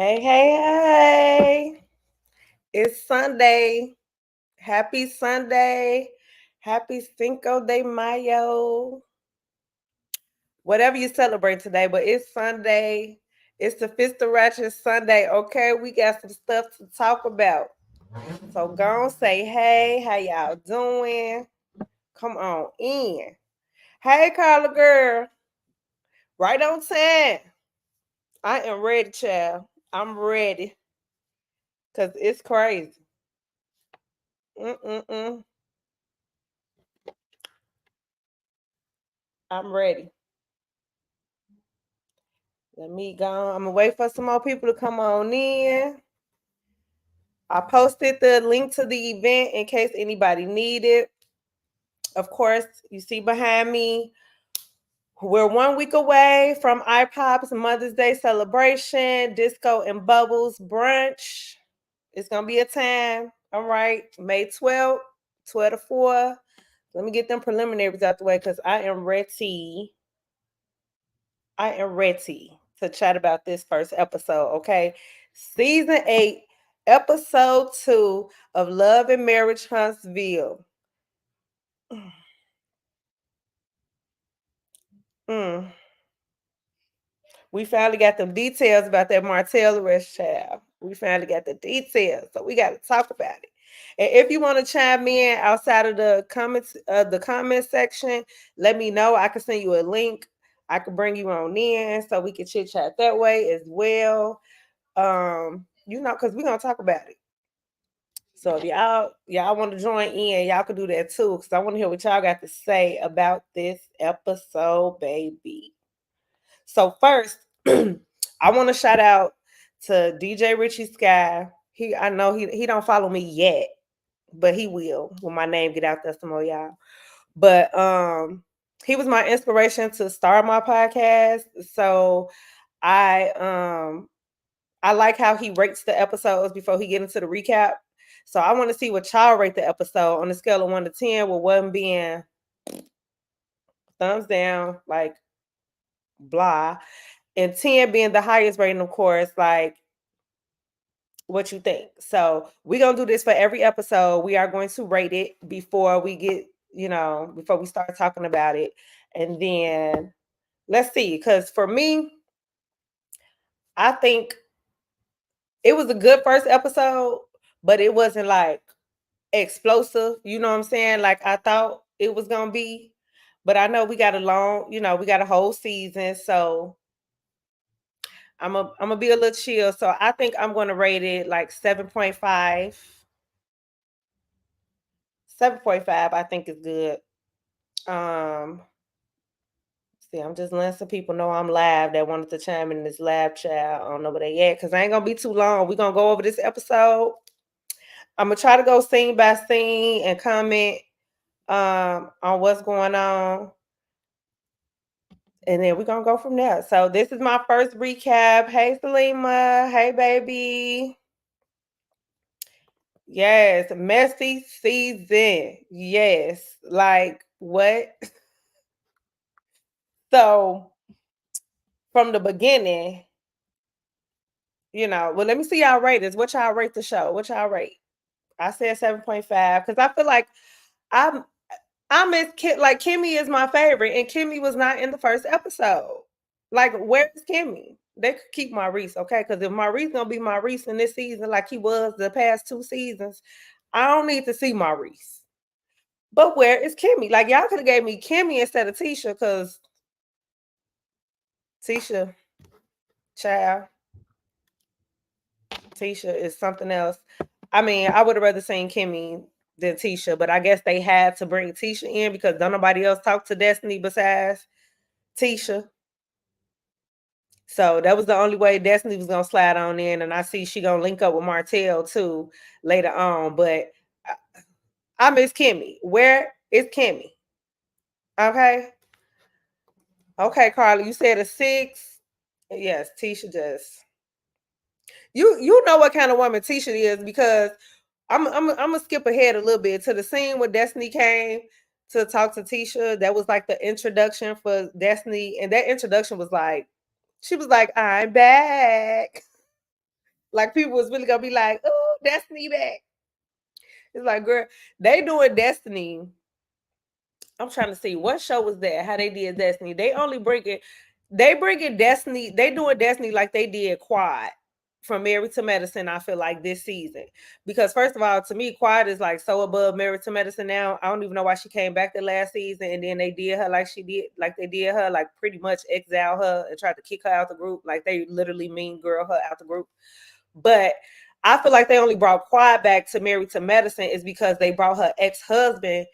Hey, hey, hey. It's Sunday. Happy Sunday. Happy Cinco de Mayo. Whatever you celebrate today, but it's Sunday. It's the Fist of Ratchet Sunday, okay? We got some stuff to talk about. So go on, say hey. How y'all doing? Come on in. Hey, Carla girl. Right on time. I am ready, child. I'm ready. Because it's crazy. Mm-mm-mm. I'm ready. Let me go. I'm gonna wait for some more people to come on in. I posted the link to the event in case anybody need it. Of course, you see behind me, we're 1 week away from iPop's Mother's Day celebration, disco and bubbles brunch. It's gonna be a time. All right, May 12th, 12 to 4. Let me get them preliminaries out the way because I am ready. I am ready to chat about this first episode, okay? Season 8, episode 2 of Love and Marriage Huntsville. Mm. We finally got them details about that Martell'S child. We finally got the details, so we got to talk about it. And if you want to chime in outside of the comment section, let me know. I can send you a link. I can bring you on in so we can chit chat that way as well. Because we're gonna talk about it. So if y'all want to join in, y'all can do that too. Because I want to hear what y'all got to say about this episode, baby. So first, I want to shout out to DJ Richie Sky. I know he don't follow me yet, but he will when my name get out there some more, y'all. But he was my inspiration to start my podcast. So I like how he rates the episodes before he get into the recap. So I want to see what y'all rate the episode on a scale of 1 to 10, with 1 being thumbs down, like blah, and 10 being the highest rating, of course, like what you think. So we're gonna do this for every episode. We are going to rate it before we get, before we start talking about it. And then let's see, because for me, I think it was a good first episode, but it wasn't like explosive, you know what I'm saying? Like I thought it was gonna be. But I know we got we got a whole season, so I'm gonna be a little chill. So I think I'm gonna rate it like 7.5. 7.5, I think is good. See, I'm just letting some people know I'm live that wanted to chime in this live chat. I don't know where they at because I ain't gonna be too long. We're gonna go over this episode. I'm gonna try to go scene by scene and comment on what's going on. And then we're gonna go from there. So this is my first recap. Hey Salima. Hey baby. Yes, messy season. Yes. Like what? So from the beginning, well, let me see y'all rate this. What y'all rate the show? What y'all rate? I said 7.5 because I feel like I'm miss like Kimmy is my favorite, and Kimmy was not in the first episode. Like, where's Kimmy? They could keep Maurice, okay? Because if Maurice gonna be Maurice in this season, like he was the past 2 seasons, I don't need to see Maurice. But where is Kimmy? Like, y'all could have gave me Kimmy instead of Tisha, because Tisha, child, Tisha is something else. I mean, I would have rather seen Kimmy than Tisha, but I guess they had to bring Tisha in because don't nobody else talk to Destiny besides Tisha. So that was the only way Destiny was gonna slide on in, and I see she gonna link up with Martell too later on. But I miss Kimmy. Where is Kimmy? Okay, okay, Carla, you said a 6. Yes, Tisha just you know what kind of woman Tisha is, because I'm gonna skip ahead a little bit to the scene where Destiny came to talk to Tisha. That was like the introduction for Destiny, and that introduction was like, she was like, "I'm back." Like people was really gonna be like, oh, Destiny back. It's like, girl, they doing Destiny. I'm trying to see what show was that, how they did Destiny. They bring it Destiny, they doing Destiny like they did Quad from Married to Medicine, I feel like this season. Because first of all, to me, Quad is like so above Married to Medicine now. I don't even know why she came back the last season and then they did her like they did her, like pretty much exile her and tried to kick her out the group. Like they literally mean girl her out the group. But I feel like they only brought Quad back to Married to Medicine is because they brought her ex-husband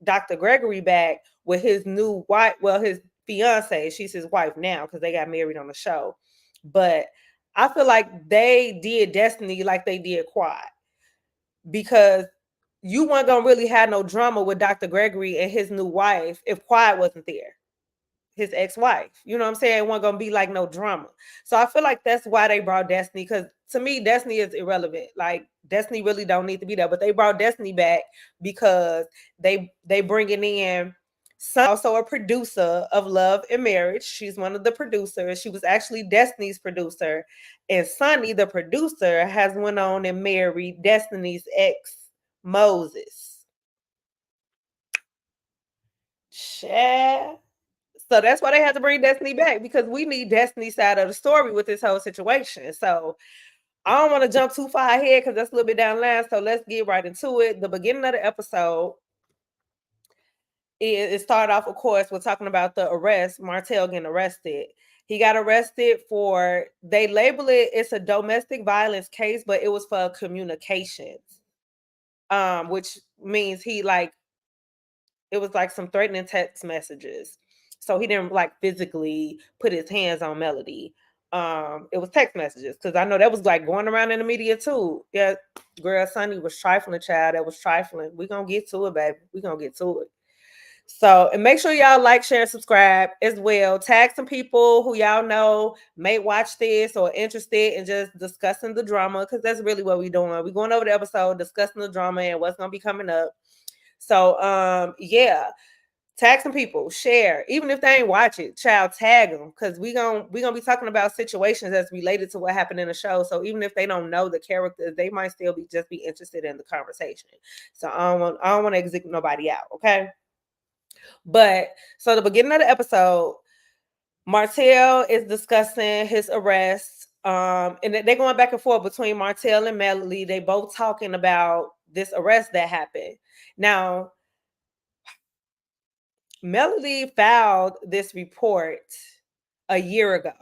Dr. Gregory back with his new wife, well, his fiance. She's his wife now because they got married on the show. But I feel like they did Destiny like they did Quad because you weren't gonna really have no drama with Dr. Gregory and his new wife if Quad wasn't there, his ex-wife. You know what I'm saying? It wasn't gonna be like no drama. So I feel like that's why they brought Destiny, because to me, Destiny is irrelevant. Like Destiny really don't need to be there. But they brought Destiny back because they bringing in also a producer of Love and Marriage. She's one of the producers. She was actually Destiny's producer. And Sonny, the producer, has went on and married Destiny's ex, Moses. Share. So that's why they had to bring Destiny back, because we need Destiny's side of the story with this whole situation. So I don't want to jump too far ahead because that's a little bit down the line. So let's get right into it. The beginning of the episode, it started off, of course, we're talking about the arrest, Martell getting arrested. He got arrested for, they label it, it's a domestic violence case, but it was for communications. Which means it was like some threatening text messages. So he didn't like physically put his hands on Melody. It was text messages because I know that was like going around in the media too. Yeah, girl, Sonny was trifling, child. That was trifling. We're gonna get to it, baby. We're gonna get to it. So, and make sure y'all like, share, subscribe as well. Tag some people who y'all know may watch this or interested in just discussing the drama, because that's really what we're doing. We're going over the episode, discussing the drama and what's gonna be coming up. So yeah, tag some people, share, even if they ain't watch it, child, tag them, because we gonna be talking about situations that's related to what happened in the show. So even if they don't know the characters, they might still be interested in the conversation. So I don't want to execute nobody out, okay? But so the beginning of the episode, Martell is discussing his arrest. And they're going back and forth between Martell and Melody. They both talking about this arrest that happened. Now, Melody filed this report a year ago.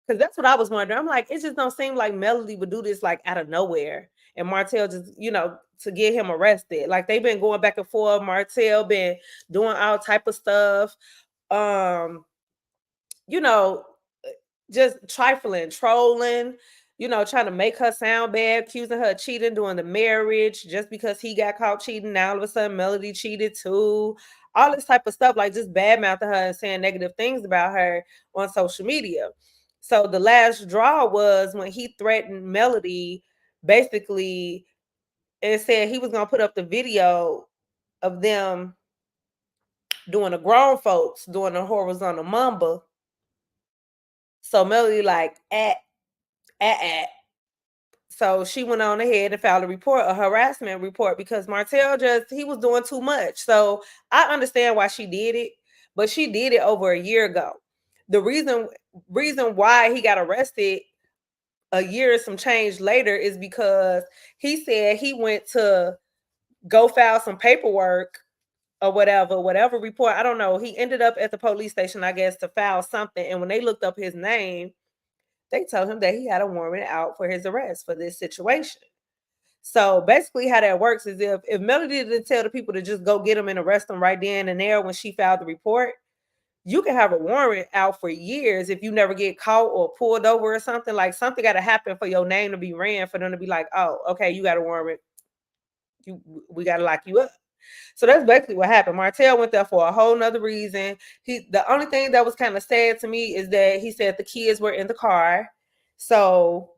Because that's what I was wondering. I'm like, it just don't seem like Melody would do this like out of nowhere. And Martell just, to get him arrested. Like they've been going back and forth. Martell been doing all type of stuff. You know, just trifling, trolling, trying to make her sound bad, accusing her of cheating during the marriage just because he got caught cheating. Now all of a sudden Melody cheated too. All this type of stuff, like just bad mouthing her and saying negative things about her on social media. So the last draw was when he threatened Melody, basically, and said he was gonna put up the video of them doing the grown folks doing the horizontal mamba. So Melody like at. So she went on ahead and filed a harassment report, because Martell he was doing too much. So I understand why she did it, but she did it over a year ago. The reason why he got arrested a year and some change later is because he said he went to go file some paperwork or whatever report. I don't know. He ended up at the police station, I guess, to file something. And when they looked up his name, they told him that he had a warrant out for his arrest for this situation. So basically how that works is if Melody didn't tell the people to just go get him and arrest him right then and there when she filed the report, you can have a warrant out for years if you never get caught or pulled over or something. Like something got to happen for your name to be ran, for them to be like, oh, okay, you got a warrant. We got to lock you up. So that's basically what happened. Martell went there for a whole nother reason. The only thing that was kind of sad to me is that he said the kids were in the car. So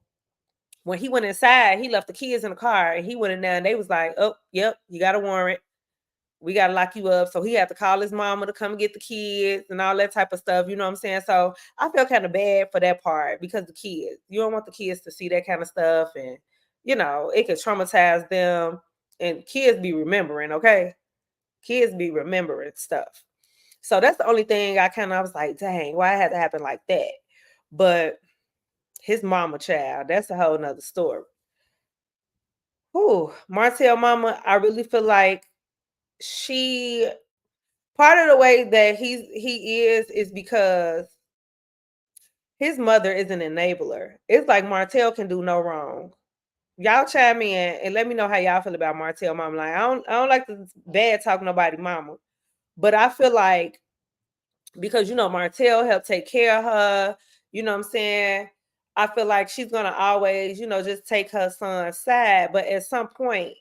when he went inside, he left the kids in the car and he went in there and they was like, oh, yep, you got a warrant. We got to lock you up. So he had to call his mama to come get the kids and all that type of stuff. You know what I'm saying? So I feel kind of bad for that part because the kids, you don't want the kids to see that kind of stuff. And, you know, it could traumatize them. And kids be remembering, okay? Kids be remembering stuff. So that's the only thing I was like, dang, why it had to happen like that? But his mama child, that's a whole nother story. Whew, Martell mama, I really feel like part of the way that he is because his mother is an enabler. It's like Martell can do no wrong. Y'all chime in and let me know how y'all feel about Martell mama. Like I don't like to bad talk nobody mama, but I feel like because you know Martell helped take care of her, you know what I'm saying? I feel like she's gonna always, you know, just take her son's side, but at some point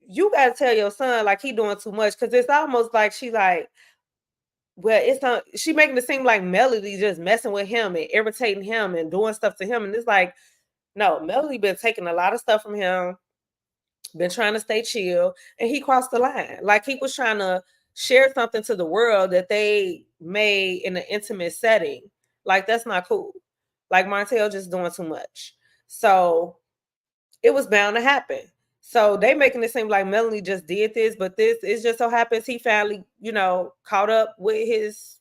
you gotta tell your son like he doing too much because it's almost like she like, well, it's not she making it seem like Melody just messing with him and irritating him and doing stuff to him. And it's like, no, Melody been taking a lot of stuff from him, been trying to stay chill, and he crossed the line. Like he was trying to share something to the world that they made in an intimate setting. Like that's not cool. Like Martell just doing too much. So it was bound to happen. So they making it seem like Melanie just did this, but this it just so happens he finally, you know, caught up with his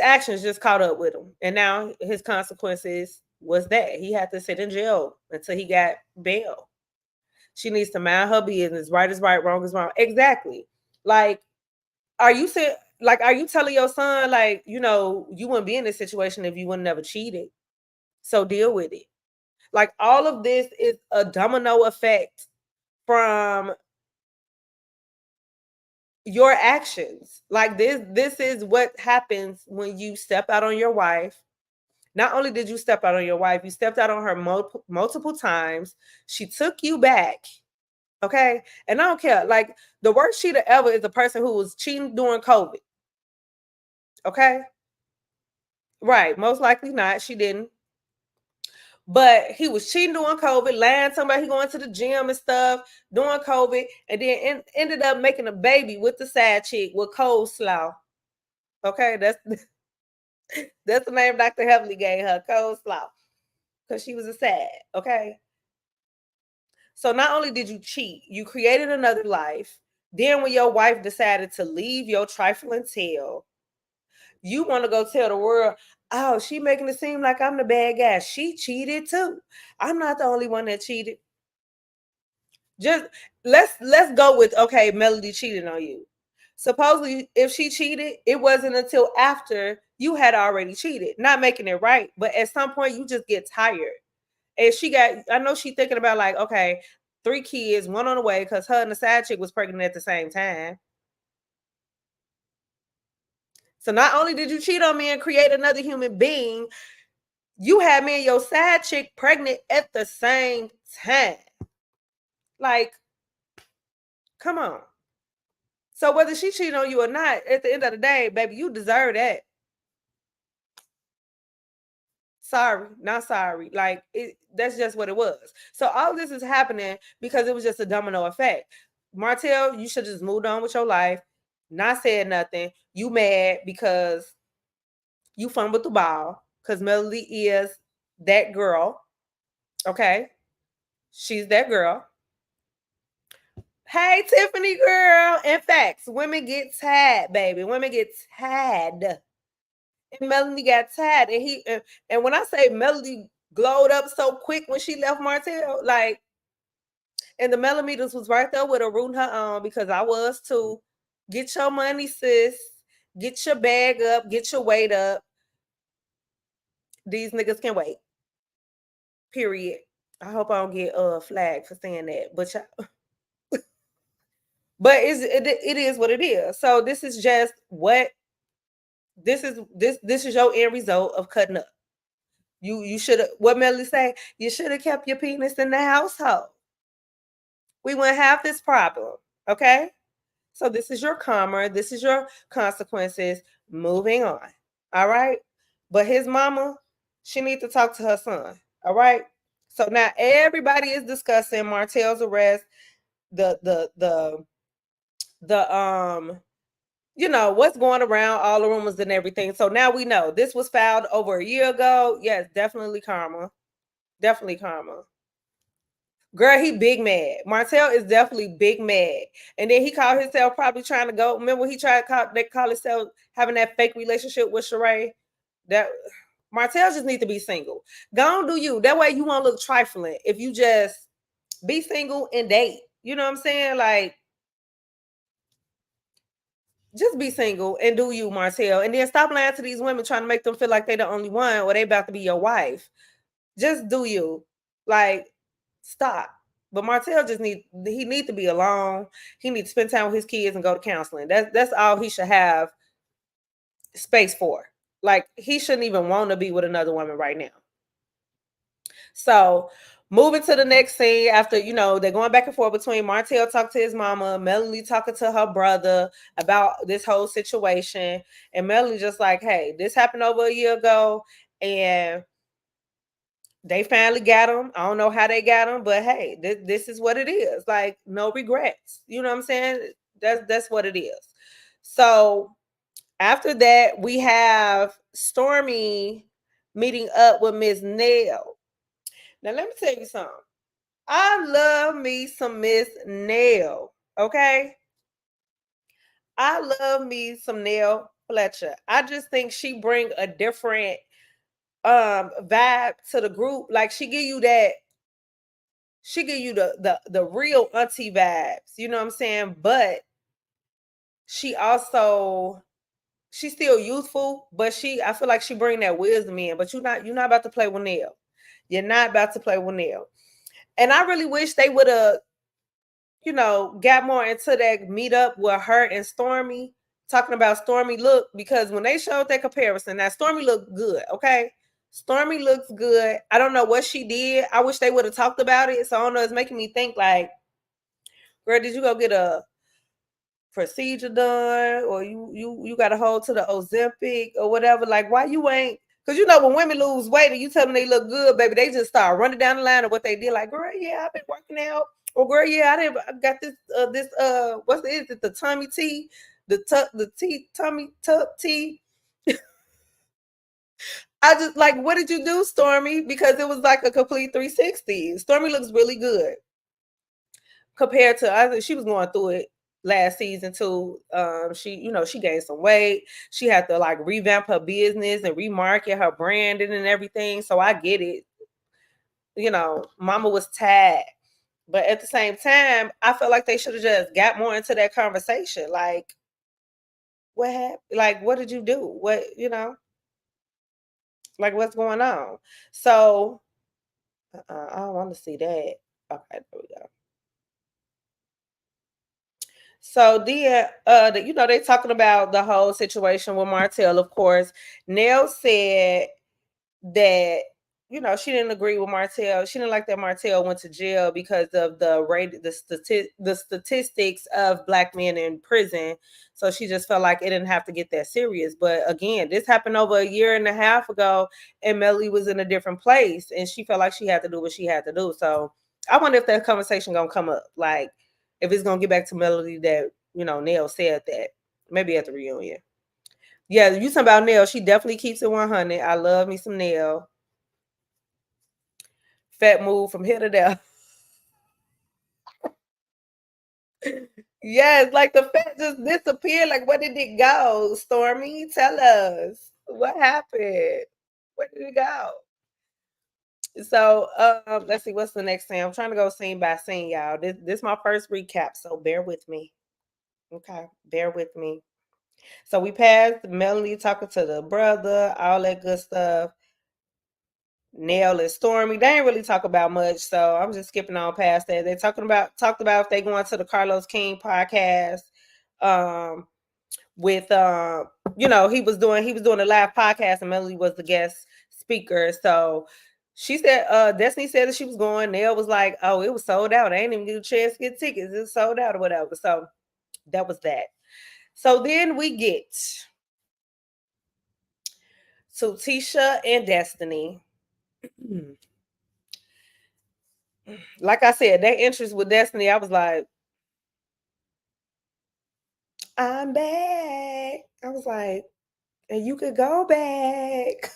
actions just caught up with him. And now his consequences was that he had to sit in jail until he got bail. She needs to mind her business. Right is right, wrong is wrong. Exactly. Like, are you telling your son, like, you know, you wouldn't be in this situation if you would never cheated? So deal with it. Like all of this is a domino effect from your actions. Like this is what happens when you step out on your wife. Not only did you step out on your wife, you stepped out on her multiple times. She took you back. Okay. And I don't care. Like the worst cheater ever is the person who was cheating during COVID. Okay. Right. Most likely not. She didn't. But he was cheating during COVID, lying to somebody, he going to the gym and stuff during COVID, and then ended up making a baby with the side chick with coleslaw. Okay, that's the name Dr. Heavenly gave her, coleslaw, because she was a sad. Okay, so not only did you cheat, you created another life. Then when your wife decided to leave your trifling tail, you want to go tell the world, oh, she making it seem like I'm the bad guy. She cheated too. I'm not the only one that cheated. Just let's go with, okay, Melody cheated on you. Supposedly, if she cheated, it wasn't until after you had already cheated. Not making it right, but at some point you just get tired. And I know she thinking about like, okay, 3 kids, 1 on the way, because her and the side chick was pregnant at the same time. So not only did you cheat on me and create another human being, you had me and your side chick pregnant at the same time. Like, come on. So whether she cheated on you or not, at the end of the day, baby, you deserve that. Sorry, not sorry. Like that's just what it was. So all this is happening because it was just a domino effect. Martell, you should just moved on with your life, not said nothing. You mad because you fumbled the ball because Melody is that girl. Okay. She's that girl. Hey, Tiffany girl. In fact, women get tired, baby. Women get tired. And Melody got tired. And when I say Melody glowed up so quick when she left Martell, like, and the millimeters was right there with her rooting her on because I was too. Get your money, sis. Get your bag up. Get your weight up. These niggas can wait. Period. I hope I don't get flagged for saying that, but but it is what it is. So this is just what this is your end result of cutting up. You should have, what Melody say? You should have kept your penis in the household. We wouldn't have this problem. Okay. So this is your karma. This is your consequences. Moving on. All right. But his mama, she needs to talk to her son. All right. So now everybody is discussing Martell's arrest. the what's going around, all the rumors and everything. So now we know this was filed over a year ago. Yes, definitely karma. Definitely karma. Girl, he big mad. Martell is definitely big mad. And then he called himself probably trying to go. Remember he tried to call himself having that fake relationship with Sheree? That Martell just need to be single. Go on, do you. That way you won't look trifling if you just be single and date. You know what I'm saying? Like, just be single and do you, Martell. And then stop lying to these women trying to make them feel like they the only one or they about to be your wife. Just do you. Like, stop. But Martell just need to be alone. He needs to spend time with his kids and go to counseling. That's all he should have space for. Like, he shouldn't even want to be with another woman right now. So moving to the next scene after, they're going back and forth between Martell talking to his mama, Melanie talking to her brother about this whole situation. And Melanie just like, hey, this happened over a year ago and they finally got him. I don't know how they got him, but hey, this is what it is. Like, no regrets. You know what I'm saying? That's what it is. So after that, we have Stormy meeting up with Miss Nell. Now, let me tell you something. I love me some Miss Nell. Okay? I love me some Nell Fletcher. I just think she bring a different vibe to the group. Like, she give you the real auntie vibes. You know what I'm saying? But she's still youthful, but I feel like she bring that wisdom in. But you're not about to play with Nell. You're not about to play with Nell. And I really wish they would have, got more into that meetup with her and Stormy, talking about Stormy look, because when they showed that comparison, now Stormy looked good, okay? Stormy looks good. I don't know what she did. I wish they would have talked about it. So I don't know, it's making me think like, girl, did you go get a procedure done, or you got a hold to the Ozempic or whatever? Like, why you ain't? Because when women lose weight and you tell them they look good, baby, they just start running down the line of what they did. Like, girl, yeah, I've been working out. Or girl, yeah, I got this is it, the tummy tea, the tummy tuck tea. I just like, what did you do, Stormy? Because it was like a complete 360. Stormy looks really good compared to, I think she was going through it last season too. She gained some weight. She had to like revamp her business and remarket her branding and everything. So I get it. Mama was tired. But at the same time, I felt like they should have just got more into that conversation. Like, what happened? Like, what did you do? What, like, what's going on? So, I don't want to see that. Okay, there we go. So then, they talking about the whole situation with Martell. Of course, Nell said that she didn't agree with Martell. She didn't like that Martell went to jail because of the statistics of Black men in prison. So she just felt like it didn't have to get that serious. But again, this happened over a year and a half ago, and Melly was in a different place, and she felt like she had to do what she had to do. So I wonder if that conversation gonna come up, like if it's gonna get back to Melody that Nell said that maybe at the reunion. Yeah, you talking about Nell. She definitely keeps it 100. I love me some Nell. Fat move from here to there. Yes, like the fat just disappeared. Like, where did it go? Stormy, tell us. What happened? Where did it go? So let's see, what's the next thing? I'm trying to go scene by scene, y'all. This is my first recap, so bear with me. Okay, bear with me. So we passed Melanie talking to the brother, all that good stuff. Nell and Stormy, they ain't really talk about much, so I'm just skipping on past that. They talked about if they going to the Carlos King podcast, with he was doing a live podcast and Melanie was the guest speaker. So she said, Destiny said that she was going. Nell was like, oh, it was sold out. I ain't even get a chance to get tickets. It was sold out or whatever. So that was that. So then we get to Tisha and Destiny. Like I said, that interest with Destiny, I was like, I'm back. I was like, and you could go back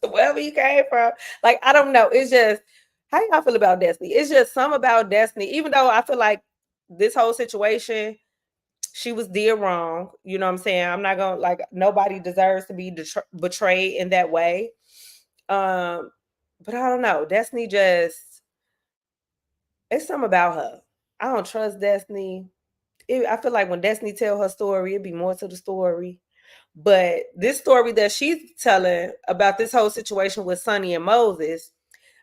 to wherever you came from. Like, I don't know. It's just, how y'all feel about Destiny? It's just some about Destiny, even though I feel like this whole situation, she was dead wrong. You know what I'm saying? I'm not gonna, like, nobody deserves to be betrayed in that way. But I don't know. Destiny just, it's something about her. I don't trust Destiny. I feel like when Destiny tell her story, it'd be more to the story. But this story that she's telling about this whole situation with Sonny and Moses,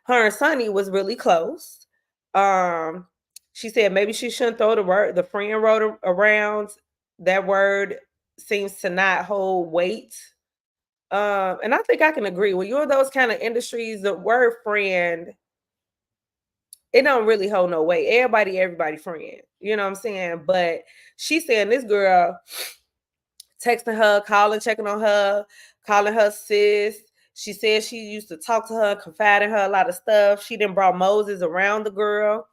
her and Sonny was really close. Um, she said maybe she shouldn't throw the friend wrote around. That word seems to not hold weight. And I think I can agree. When you're in those kind of industries, the word friend, it don't really hold no weight. Everybody friend. You know what I'm saying? But she's saying this girl texting her, calling, checking on her, calling her sis. She said she used to talk to her, confide in her a lot of stuff. She done brought Moses around the girl.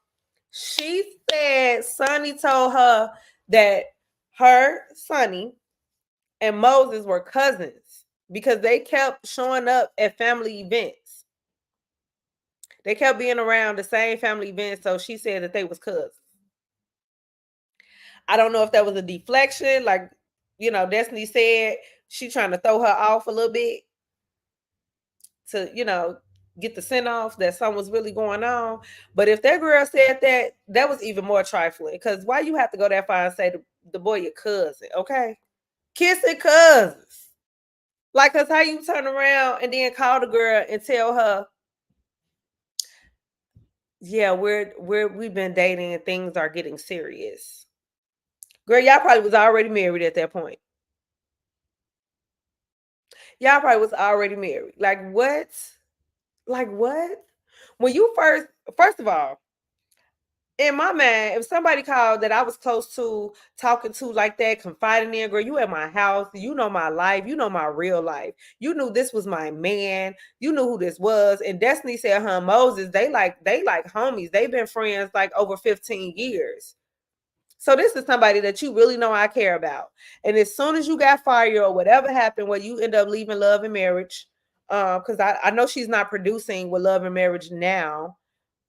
She said Sonny told her that her, Sonny, and Moses were cousins because they kept showing up at family events. They kept being around the same family events, so she said that they was cousins. I don't know if that was a deflection, like, you know, Destiny said she trying to throw her off a little bit to, you know, get the send off that something was really going on. But if that girl said that, that was even more trifling. Because why you have to go that far and say the boy your cousin, okay? Kissing cousins. Like, cause how you turn around and then call the girl and tell her, yeah, we've been dating and things are getting serious. Girl, y'all probably was already married at that point. Y'all probably was already married. Like what? Like what? When you first of all, in my mind, if somebody called that I was close to, talking to like that, confiding in, girl, you at my house, you know my life, you know my real life. You knew this was my man, you knew who this was. And Destiny said her and Moses, they like homies. They've been friends like over 15 years. So this is somebody that you really know I care about. And as soon as you got fired or whatever happened where you end up leaving Love and Marriage, because I know she's not producing with Love and Marriage now,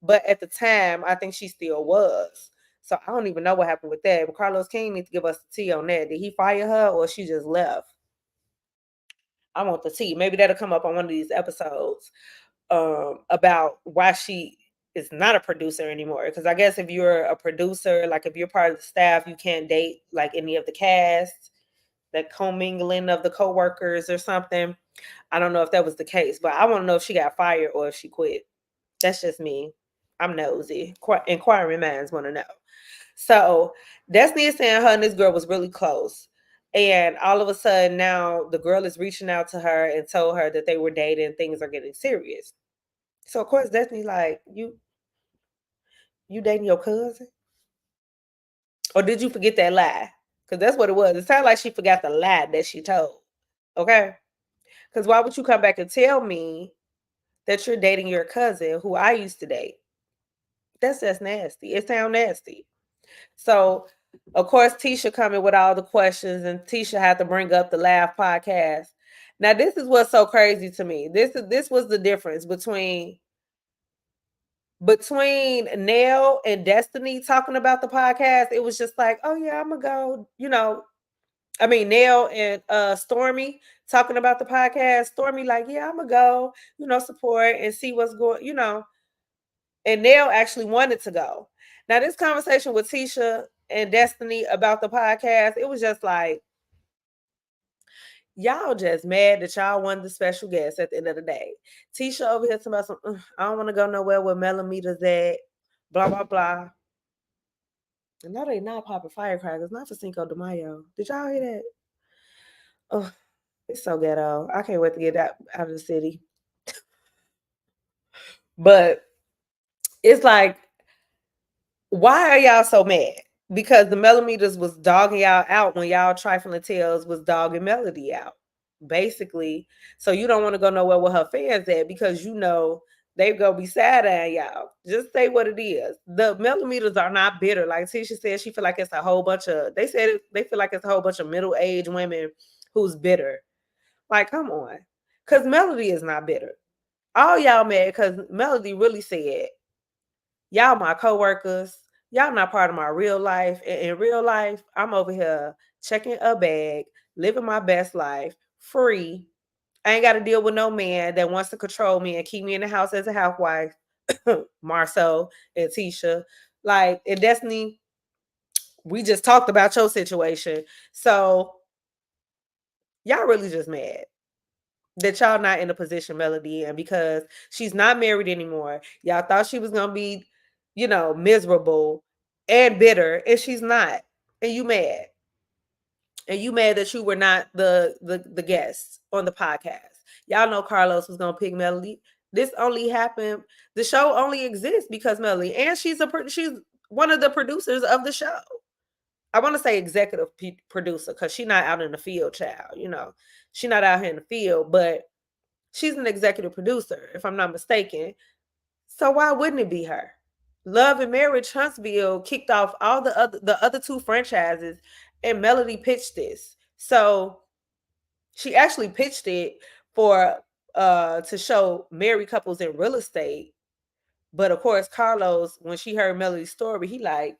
but at the time, I think she still was. So I don't even know what happened with that. But Carlos King needs to give us the tea on that. Did he fire her or she just left? I want the tea. Maybe that'll come up on one of these episodes about why she is not a producer anymore. Because I guess if you're a producer, like if you're part of the staff, you can't date like any of the cast, that commingling of the co-workers or something. I don't know if that was the case, but I want to know if she got fired or if she quit. That's just me. I'm nosy. Inquiring minds want to know. So Destiny is saying her and this girl was really close. And all of a sudden now the girl is reaching out to her and told her that they were dating, things are getting serious. So of course Destiny like, you dating your cousin? Or did you forget that lie? Because that's what it was. It sounded like she forgot the lie that she told. Okay? Because why would you come back and tell me that you're dating your cousin who I used to date? That's just nasty. It sounds nasty. So, of course, Tisha coming with all the questions, and Tisha had to bring up the Laugh podcast. Now, this is what's so crazy to me. This was the difference between Nell and Destiny talking about the podcast. It was just like, oh yeah, I'm gonna go. You know, I mean, Nell and Stormy talking about the podcast. Stormy like, yeah, I'm gonna go. You know, support and see what's going. You know, and Nell actually wanted to go. Now, this conversation with Tisha and Destiny about the podcast, it was just like, y'all just mad that y'all wanted the special guest at the end of the day. Tisha over here talking about some, I don't want to go nowhere where millimeters at, blah, blah, blah. And no, they not popping firecrackers, not for Cinco de Mayo. Did y'all hear that? Oh, it's so ghetto. I can't wait to get out of the city. But it's like, why are y'all so mad? Because the millimeters was dogging y'all out when y'all trifling tales was dogging Melody out, basically. So you don't want to go nowhere with her fans at because you know They gonna be sad at y'all. Just say what it is. The millimeters are not bitter. Like Tisha said, she feel like it's a whole bunch of. They said they feel like it's a whole bunch of middle-aged women who's bitter. Like, come on, because Melody is not bitter. All y'all mad because Melody really said, "Y'all my coworkers. Y'all not part of my real life. In real life, I'm over here checking a bag, living my best life, free. I ain't got to deal with no man that wants to control me and keep me in the house as a housewife." Marcel and Tisha, like, and Destiny, we just talked about your situation. So y'all really just mad that y'all not in a position Melody in, because she's not married anymore. Y'all thought she was gonna be, miserable and bitter, and she's not. And you mad. And you mad that you were not the guest on the podcast. Y'all know Carlos was gonna pick Melody. This only happened. The show only exists because Melody, and she's one of the producers of the show. I want to say executive producer because she's not out in the field, child. She's not out here in the field, but she's an executive producer, if I'm not mistaken. So why wouldn't it be her? Love and Marriage Huntsville kicked off all the other two franchises, and Melody pitched this. So she actually pitched it for to show married couples in real estate. But of course, Carlos, when she heard Melody's story, he like,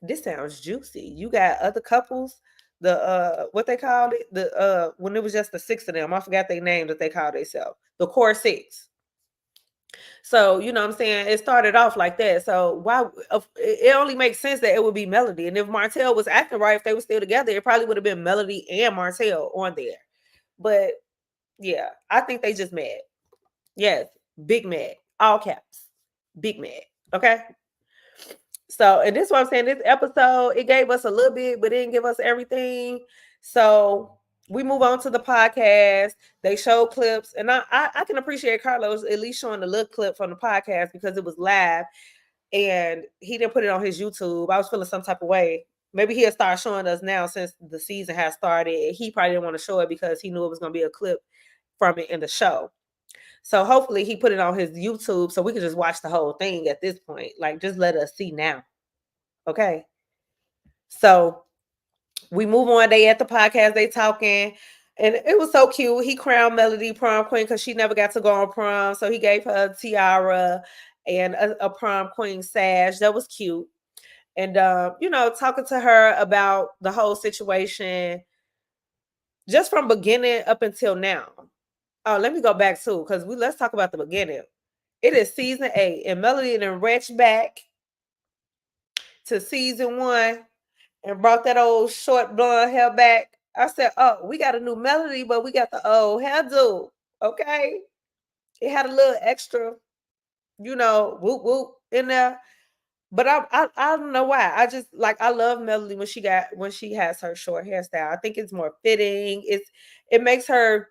this sounds juicy. You got other couples, the what they called it, the when it was just the six of them. I forgot their name that they called themselves. The core six. So, you know what I'm saying? It started off like that. So why it only makes sense that it would be Melody. And if Martell was acting right, if they were still together, it probably would have been Melody and Martell on there. But yeah, I think they just mad. Yes, big mad. All caps. Big mad. Okay. So, and this is what I'm saying. This episode, it gave us a little bit, but it didn't give us everything. So we move on to the podcast. They show clips, and I can appreciate Carlos at least showing the little clip from the podcast because it was live, and he didn't put it on his YouTube. I was feeling some type of way. Maybe he'll start showing us now since the season has started. He probably didn't want to show it because he knew it was going to be a clip from it in the show. So hopefully he put it on his YouTube so we can just watch the whole thing at this point. Like, just let us see now. Okay. So we move on. They at the podcast, they talking, and it was so cute. He crowned Melody prom queen because she never got to go on prom. So he gave her a tiara and a prom queen sash. That was cute. And talking to her about the whole situation just from beginning up until now. Oh, let me go back too, because let's talk about the beginning. It is season 8, and Melody then retched back to season 1 and brought that old short blonde hair back. I said, oh, we got a new Melody, but we got the old hairdo. Okay. It had a little extra, whoop whoop in there. But I don't know why. I love Melody when she has her short hairstyle. I think it's more fitting. It makes her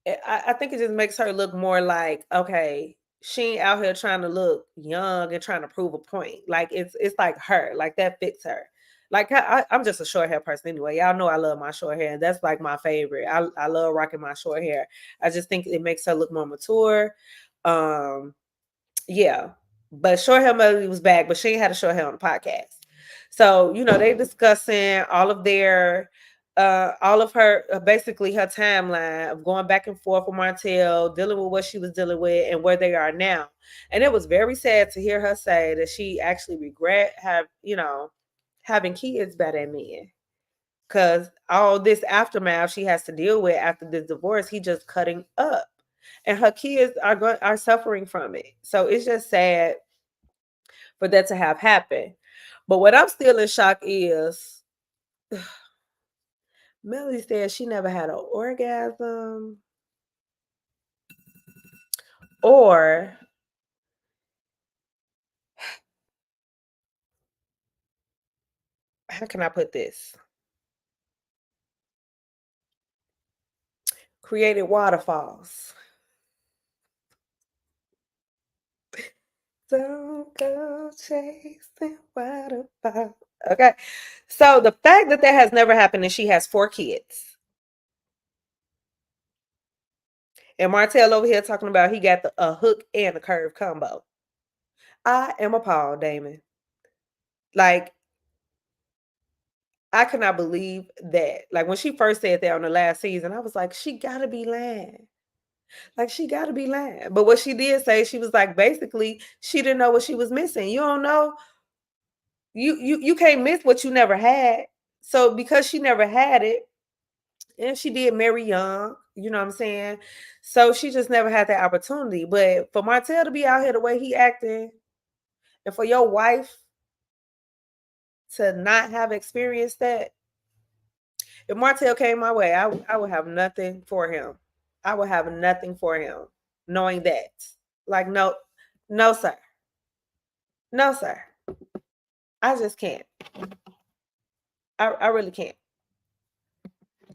I think it just makes her look more like, okay, she ain't out here trying to look young and trying to prove a point. Like it's like her, like that fits her. Like I'm just a short hair person anyway. Y'all know I love my short hair. That's like my favorite. I love rocking my short hair. I just think it makes her look more mature. Yeah. But short hair Melody was back, but she ain't had a short hair on the podcast. So, they discussing all of her, basically her timeline of going back and forth with Martell, dealing with what she was dealing with and where they are now. And it was very sad to hear her say that she actually regret having kids by that man. Cause all this aftermath she has to deal with after this divorce, he just cutting up. And her kids are suffering from it. So it's just sad for that to have happened. But what I'm still in shock is Melody said she never had an orgasm, or how can I put this? Created waterfalls. Don't go chasing waterfalls. Okay. So the fact that has never happened and she has 4 kids And Martell over here talking about he got a hook and a curve combo. I am appalled, Damon. Like, I could not believe that. Like, when she first said that on the last season, I was like, she gotta be lying. Like, she gotta be lying. But what she did say, she was like, basically, she didn't know what she was missing. You don't know. You can't miss what you never had. So because she never had it, and she did marry young, you know what I'm saying? So she just never had that opportunity. But for Martell to be out here the way he acting, and for your wife to not have experienced that, if Martell came my way, I would have nothing for him. I would have nothing for him, knowing that. Like, no, no, sir. No, sir. I just can't. I really can't.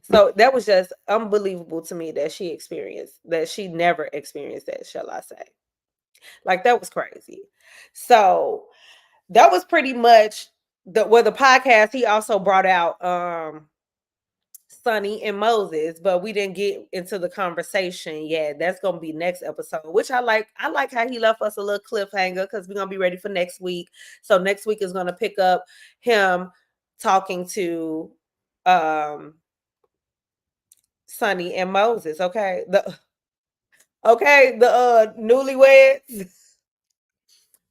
So that was just unbelievable to me that she never experienced that, shall I say. Like, that was crazy. So that was pretty much the podcast. He also brought out Sonny and Moses, but we didn't get into the conversation yet. That's gonna be next episode, which I like. I like how he left us a little cliffhanger because we're gonna be ready for next week. So next week is gonna pick up him talking to Sonny and Moses. Okay. The newlyweds.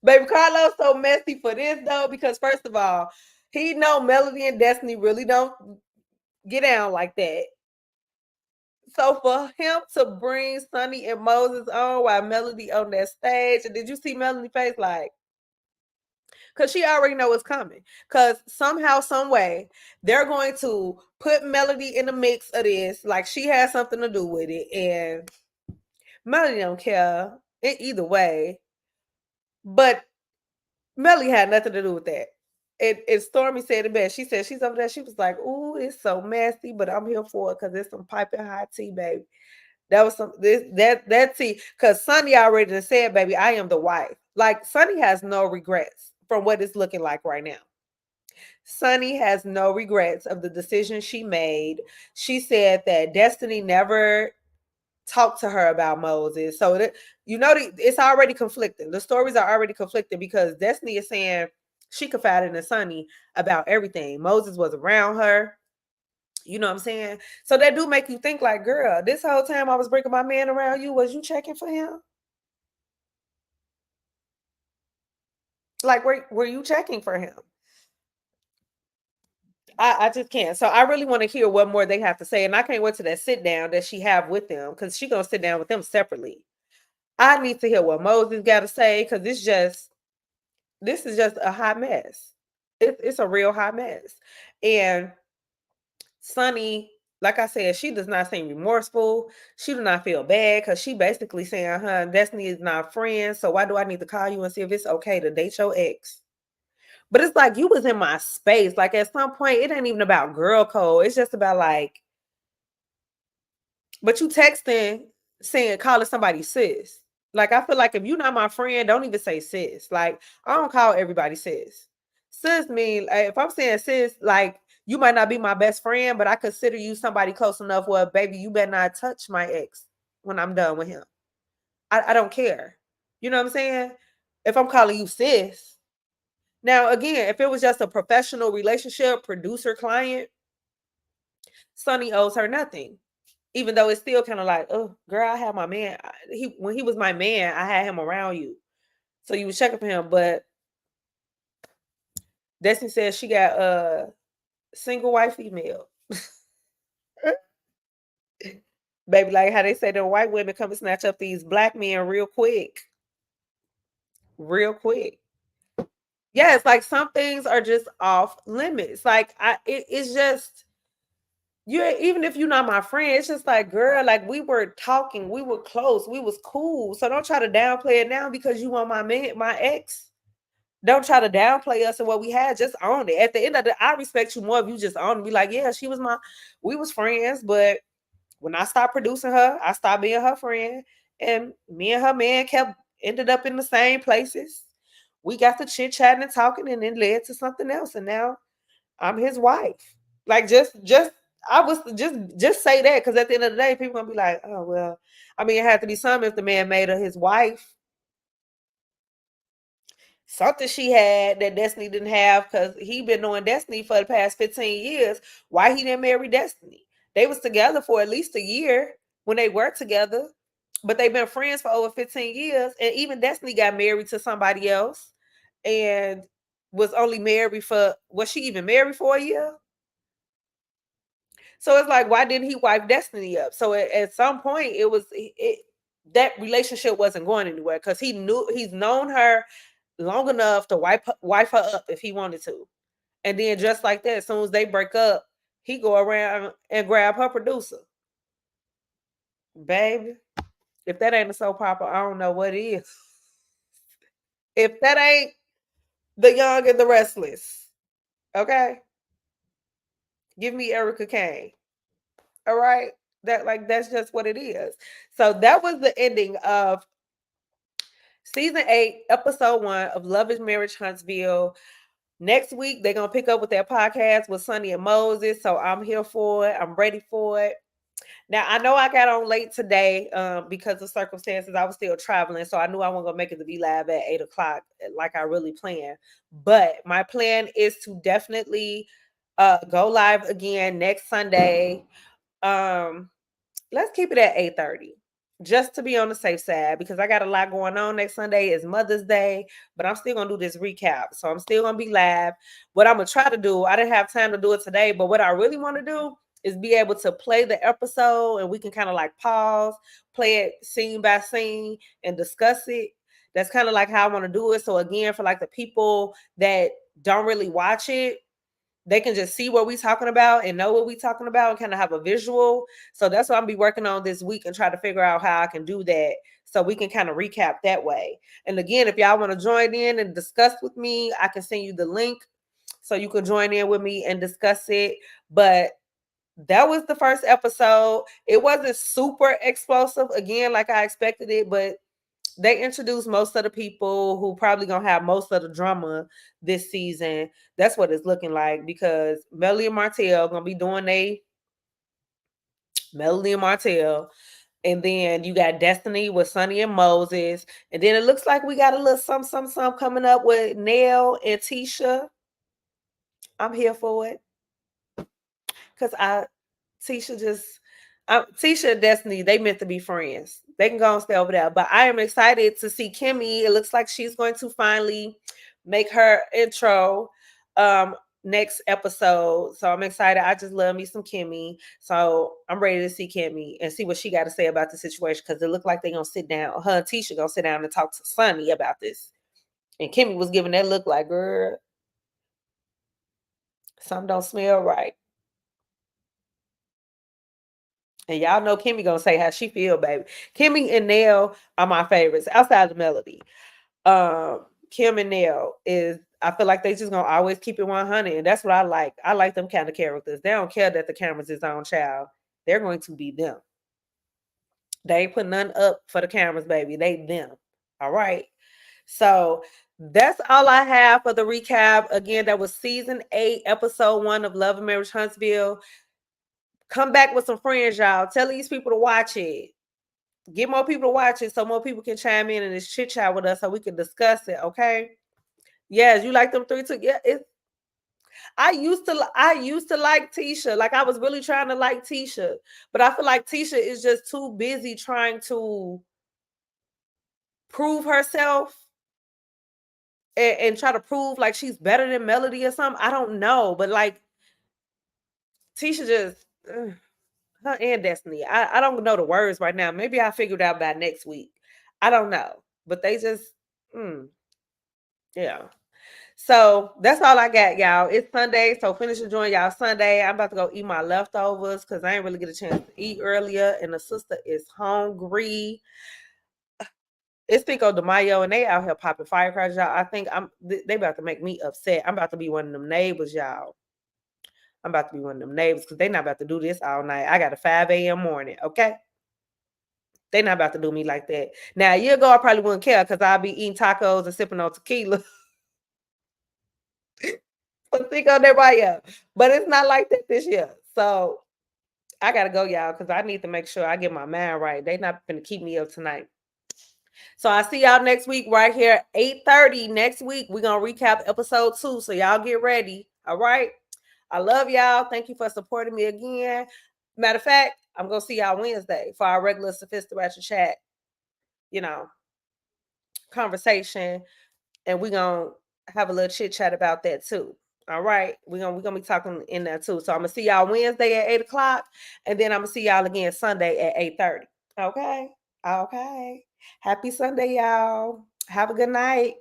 Baby Carlos so messy for this though, because first of all, he know Melody and Destiny really don't get down like that. So for him to bring Sonny and Moses on while Melody on that stage, and did you see Melody's face? Like, because she already know what's coming. Because somehow, some way, they're going to put Melody in the mix of this, like she has something to do with it, and Melody don't care either way. But Melody had nothing to do with that. And Stormy said it best. She said she's over there. She was like, "Ooh, it's so messy, but I'm here for it because it's some piping hot tea, baby." That was that tea. Because Sonny already said, "Baby, I am the wife." Like, Sonny has no regrets from what it's looking like right now. Sonny has no regrets of the decision she made. She said that Destiny never talk to her about Moses. So that, it's already conflicting. The stories are already conflicting because Destiny is saying she confided in Sonny about everything. Moses was around her. You know what I'm saying? So that do make you think like, girl, this whole time I was bringing my man around you, was you checking for him? Like, were you checking for him? I just can't. So I really want to hear what more they have to say. And I can't wait to that sit down that she have with them, because she gonna sit down with them separately. I need to hear what Moses got to say, because this is just a hot mess. It's a real hot mess. And Sonny, like I said, she does not seem remorseful. She do not feel bad because she basically saying, "Huh, Destiny is not friends. So why do I need to call you and see if it's okay to date your ex?" But it's like, you was in my space. Like, at some point, it ain't even about girl code. It's just about like, but you texting saying calling somebody sis. Like, I feel like if you're not my friend, don't even say sis. Like, I don't call everybody sis. Sis mean, like, if I'm saying sis, like, you might not be my best friend, but I consider you somebody close enough where, baby, you better not touch my ex when I'm done with him. I don't care. You know what I'm saying? If I'm calling you sis. Now, again, if it was just a professional relationship, producer client, Sonny owes her nothing. Even though it's still kind of like, oh, girl, I had my man. When he was my man, I had him around you, so you was checking for him. But Destiny says she got a single white female, baby. Like how they say the white women come and snatch up these black men real quick, real quick. Yeah, it's like some things are just off limits. Like it's just, you, even if you're not my friend, it's just like, girl, like, we were talking, we were close, we was cool. So don't try to downplay it now because you want my man, my ex. Don't try to downplay us and what we had. Just own it. At the end of the, I respect you more if you just own it. Be like, yeah, we was friends, but when I stopped producing her, I stopped being her friend, and me and her man ended up in the same places. We got to chit chatting and talking, and then led to something else, and now I'm his wife. Like, just I was just say that because at the end of the day, people gonna be like, oh well. I mean, it had to be something if the man made her his wife. Something she had that Destiny didn't have because he been knowing Destiny for the past 15 years. Why he didn't marry Destiny? They was together for at least a year when they worked together, but they've been friends for over 15 years. And even Destiny got married to somebody else and was only married for, was she even married for a year? So it's like, why didn't he wipe Destiny up? So at some point, that relationship wasn't going anywhere because he's known her long enough to wipe her up if he wanted to. And then just like that, as soon as they break up, he go around and grab her producer. Baby, if that ain't a soap opera, I don't know what is. If that ain't The Young and the Restless, okay? Give me Erica Kane. All right. That's just what it is. So that was the ending of season 8, episode 1 of Love is Marriage Huntsville. Next week, they're going to pick up with their podcast with Sonny and Moses. So I'm here for it. I'm ready for it. Now, I know I got on late today because of circumstances. I was still traveling. So I knew I wasn't going to make it to be live at 8 o'clock like I really planned. But my plan is to definitely go live again next Sunday. Let's keep it at 8:30. Just to be on the safe side, because I got a lot going on next Sunday is Mother's Day, but I'm still gonna do this recap. So I'm still gonna be live. What I'm gonna try to do, I didn't have time to do it today, but what I really want to do is be able to play the episode and we can kind of like pause, play it scene by scene and discuss it. That's kind of like how I want to do it. So again, for like the people that don't really watch it, they can just see what we talking about and know what we talking about and kind of have a visual. So that's what I'm be working on this week and try to figure out how I can do that so we can kind of recap that way. And again, if y'all want to join in and discuss with me, I can send you the link so you can join in with me and discuss it. But that was the first episode. It wasn't super explosive again like I expected it, but they introduced most of the people who probably gonna have most of the drama this season. That's what it's looking like because Melody and Martell gonna be doing Melody and Martell. And then you got Destiny with Sonny and Moses. And then it looks like we got a little some coming up with Nell and Tisha. I'm here for it. Because Tisha and Destiny, they meant to be friends. They can go and stay over there. But I am excited to see Kimmy. It looks like she's going to finally make her intro next episode. So I'm excited. I just love me some Kimmy. So I'm ready to see Kimmy and see what she got to say about the situation because it looked like they're gonna sit down. Her and Tisha gonna sit down and talk to Sonny about this. And Kimmy was giving that look like, girl, something don't smell right. And y'all know Kimmy gonna say how she feel, baby. Kimmy and Nell are my favorites outside of Melody. Kim and Nell is, I feel like they just gonna always keep it 100, and that's what I like. I like them kind of characters. They don't care that the cameras is on, child. They're going to be them. They ain't putting none up for the cameras, baby. They them. All right. So that's all I have for the recap. Again, that was season 8, episode 1 of Love and Marriage Huntsville. Come back with some friends, y'all. Tell these people to watch it. Get more people to watch it so more people can chime in and just chit chat with us so we can discuss it. Okay. Yes, you like them 3 too. Yeah, I used to like Tisha. Like I was really trying to like Tisha, but I feel like Tisha is just too busy trying to prove herself and try to prove like she's better than Melody or something. I don't know, but like Tisha just her and Destiny. I don't know the words right now. Maybe I'll figure it out by next week. I don't know. But they just yeah. So that's all I got, y'all. It's Sunday, so finish enjoying y'all Sunday. I'm about to go eat my leftovers because I ain't really get a chance to eat earlier, and the sister is hungry. It's Cinco de Mayo, and they out here popping firecrackers, y'all. I think they about to make me upset. I'm about to be one of them neighbors, y'all. I'm about to be one of them neighbors because they not about to do this all night. I got a 5 a.m. morning, okay? They not about to do me like that. Now, a year ago, I probably wouldn't care because I'll be eating tacos and sipping on tequila. But think on everybody else. But it's not like that this year. So I gotta go, y'all, because I need to make sure I get my mind right. They not gonna keep me up tonight. So I see y'all next week right here, 8:30 next week. We're gonna recap episode 2. So y'all get ready. All right. I love y'all. Thank you for supporting me again. Matter of fact, I'm gonna see y'all Wednesday for our regular sophisticated chat, you know, conversation. And we're gonna have a little chit chat about that too. All right. We're gonna be talking in there too. So I'm gonna see y'all Wednesday at 8 o'clock, and then I'm gonna see y'all again Sunday at 8:30. Okay. Okay. Happy Sunday, y'all. Have a good night.